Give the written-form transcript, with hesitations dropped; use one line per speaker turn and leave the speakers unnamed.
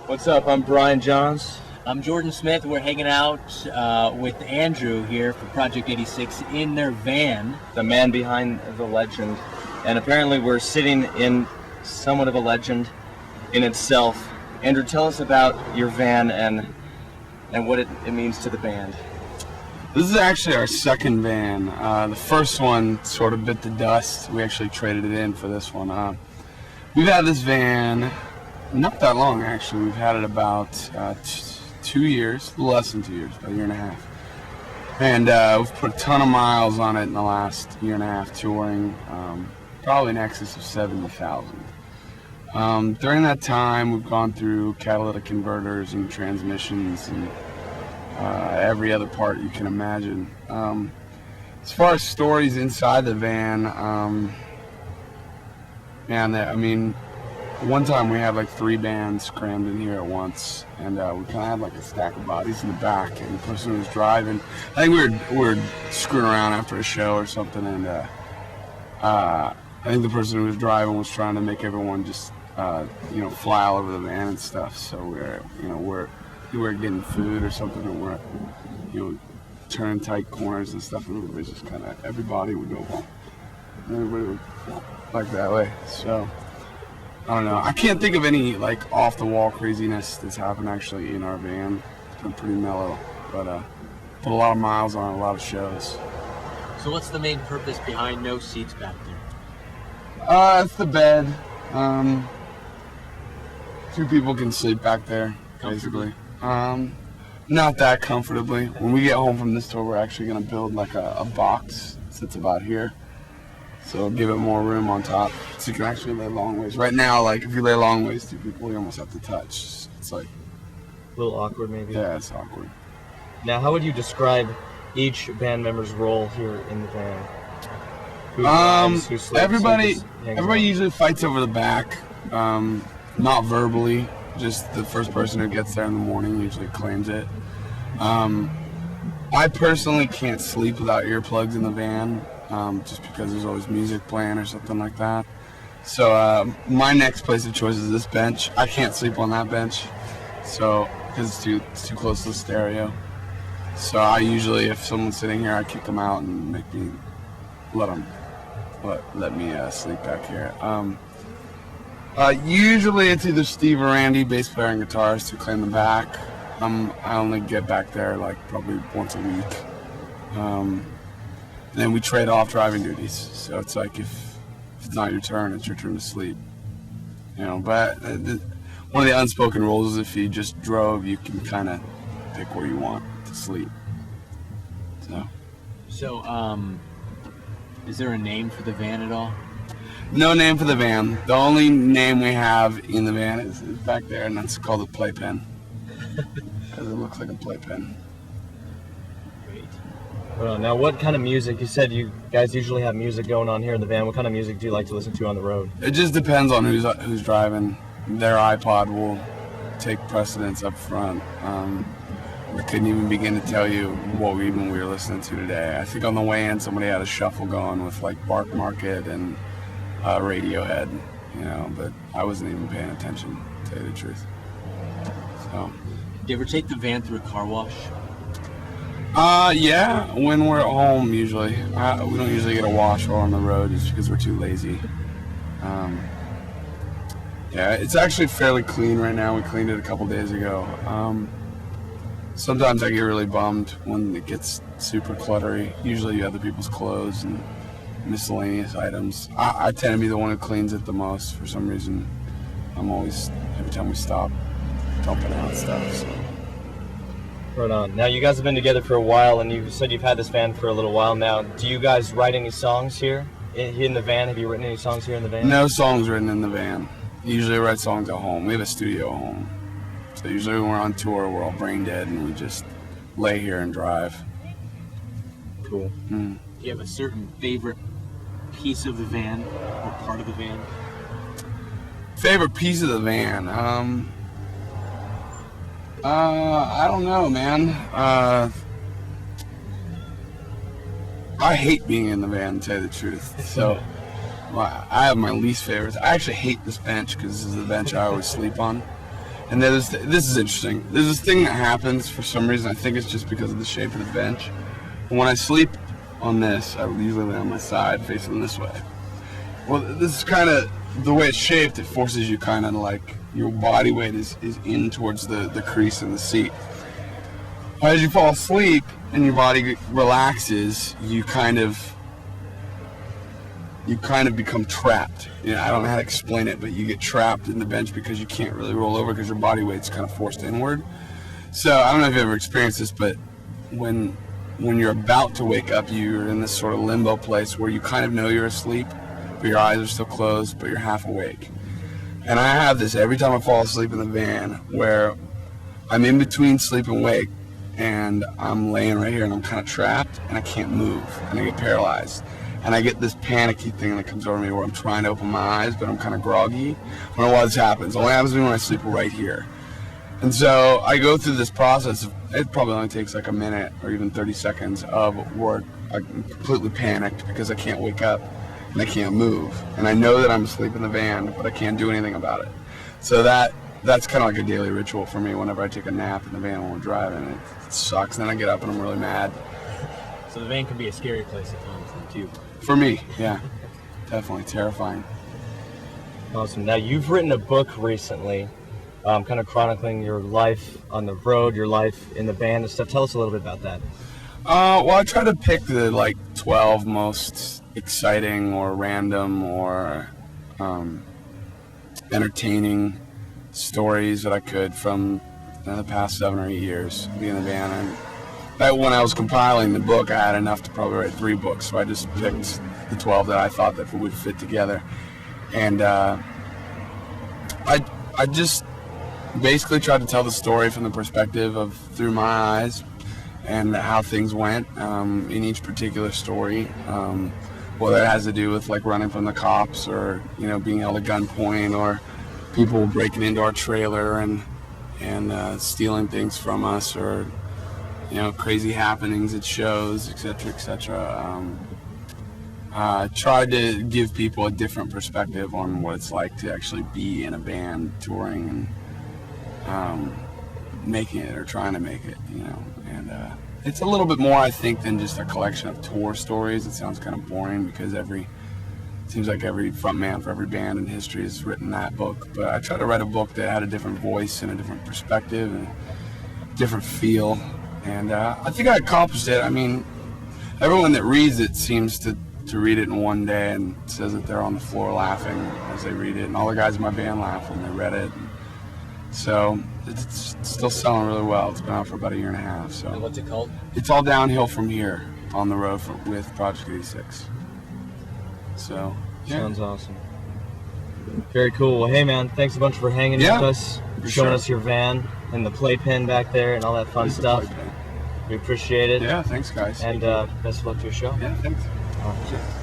What's up? I'm Brian Johns.
I'm Jordan Smith. We're hanging out with Andrew here for Project 86 in their van.
The man behind the legend. And apparently we're sitting in somewhat of a legend in itself. Andrew, tell us about your van and what it means to the band.
This is actually our second van. The first one sort of bit the dust. We actually traded it in for this one. We've had this van not that long, actually. We've had it about 2 years, a little less than 2 years, about a year and a half. And we've put a ton of miles on it in the last year and a half, touring, probably in excess of 70,000. During that time, we've gone through catalytic converters and transmissions and every other part you can imagine. As far as stories inside the van, one time we had like 3 bands crammed in here at once, and we kind of had like a stack of bodies in the back, and the person who was driving, I think we were screwing around after a show or something, and I think the person who was driving was trying to make everyone just fly all over the van and stuff. So we're getting food or something, and we're turning tight corners and stuff, and it was just kind of, everybody would go home. Everybody would like that way. So I don't know. I can't think of any like off the wall craziness that's happened actually in our van. It's been pretty mellow, but put a lot of miles on a lot of shows.
So what's the main purpose behind no seats back there?
It's the bed. 2 people can sleep back there, basically. Not that comfortably. When we get home from this tour, we're actually going to build like a box that sits about here. So give it more room on top, so you can actually lay long ways. Right now, like if you lay long ways, 2 people, you almost have to touch. It's like
A little awkward, maybe?
Yeah, it's awkward.
Now, how would you describe each band member's role here in the van? Who drives, who sleeps,
everybody
out?
usually fights over the back, not verbally, just the first person who gets there in the morning usually claims it. I personally can't sleep without earplugs in the van, just because there's always music playing or something like that. So my next place of choice is this bench. I can't sleep on that bench, so because it's too close to the stereo. So I usually, if someone's sitting here, I kick them out and let me sleep back here. Usually it's either Steve or Randy, bass player and guitarist, who claim the back. I only get back there like probably once a week. Then we trade off driving duties. So it's like if it's not your turn, it's your turn to sleep. But one of the unspoken rules is if you just drove, you can kind of pick where you want to sleep.
So, is there a name for the van at all?
No name for the van. The only name we have in the van is back there, and that's called a playpen. Because it looks like a playpen.
Great. Well, now, what kind of music? You said you guys usually have music going on here in the van. What kind of music do you like to listen to on the road?
It just depends on who's driving. Their iPod will take precedence up front. I couldn't even begin to tell you what we were listening to today. I think on the way in, somebody had a shuffle going with like Bark Market and Radiohead, but I wasn't even paying attention, to tell you the truth. So.
Do you ever take the van through a car wash?
Yeah, when we're at home usually. We don't usually get a wash while on the road just because we're too lazy. Yeah, it's actually fairly clean right now. We cleaned it a couple days ago. Sometimes I get really bummed when it gets super cluttery. Usually you have other people's clothes and miscellaneous items. I tend to be the one who cleans it the most for some reason. I'm always, every time we stop, dumping out stuff. So.
Right on. Now, you guys have been together for a while, and you said you've had this van for a little while now. Do you guys write any songs here in the van? Have you written any songs here in the van?
No songs written in the van. Usually I write songs at home. We have a studio at home. So usually when we're on tour, we're all brain dead, and we just lay here and drive.
Cool. Do you have a certain favorite piece of the van or part of the van?
Favorite piece of the van? I don't know, man. I hate being in the van, to tell you the truth. So I have my least favorites. I actually hate this bench because this is the bench I always sleep on. And this is interesting. There's this thing that happens for some reason. I think it's just because of the shape of the bench. When I sleep on this, I usually lay on my side facing this way. Well, this is kind of the way it's shaped. It forces you kind of like your body weight is in towards the crease in the seat. As you fall asleep and your body relaxes, you kind of become trapped. You know, I don't know how to explain it, but you get trapped in the bench because you can't really roll over because your body weight's kind of forced inward. So I don't know if you've ever experienced this, but when you're about to wake up, you're in this sort of limbo place where you kind of know you're asleep, but your eyes are still closed, but you're half awake. And I have this every time I fall asleep in the van where I'm in between sleep and wake, and I'm laying right here and I'm kind of trapped and I can't move and I get paralyzed. And I get this panicky thing that comes over me where I'm trying to open my eyes, but I'm kind of groggy. I don't know why this happens. It only happens to me when I sleep right here. And so I go through this process. It probably only takes like a minute or even 30 seconds of where I'm completely panicked because I can't wake up and I can't move. And I know that I'm asleep in the van, but I can't do anything about it. So that's kind of like a daily ritual for me whenever I take a nap in the van when we're driving. It sucks. Then I get up and I'm really mad.
So the van can be a scary place at times, too.
For me, yeah. Definitely terrifying.
Awesome. Now, you've written a book recently, kind of chronicling your life on the road, your life in the band and stuff. Tell us a little bit about that.
Well, I try to pick the 12 most exciting or random or entertaining stories that I could from the past 7 or 8 years being in the band. And when I was compiling the book, I had enough to probably write 3 books, so I just picked the 12 that I thought that would fit together. And I just basically tried to tell the story from the perspective of through my eyes and how things went in each particular story. Whether it has to do with like running from the cops or being held at gunpoint or people breaking into our trailer and stealing things from us or crazy happenings at shows, etc., etc. Tried to give people a different perspective on what it's like to actually be in a band touring and making it or trying to make it, and it's a little bit more, I think, than just a collection of tour stories. It sounds kind of boring because it seems like every frontman for every band in history has written that book, but I tried to write a book that had a different voice and a different perspective and a different feel. And I think I accomplished it. I mean, everyone that reads it seems to read it in one day and says that they're on the floor laughing as they read it. And all the guys in my band laughed when they read it. So it's still selling really well. It's been out for about 1.5 years. So.
And what's it called?
It's All Downhill From Here, on the road with Project 86. So, yeah.
Sounds awesome. Very cool. Well, hey, man, thanks a bunch for hanging with us, showing us your van and the playpen back there and all that fun stuff. We appreciate it.
Yeah, thanks, guys.
And best of luck to your show.
Yeah, thanks.
All right.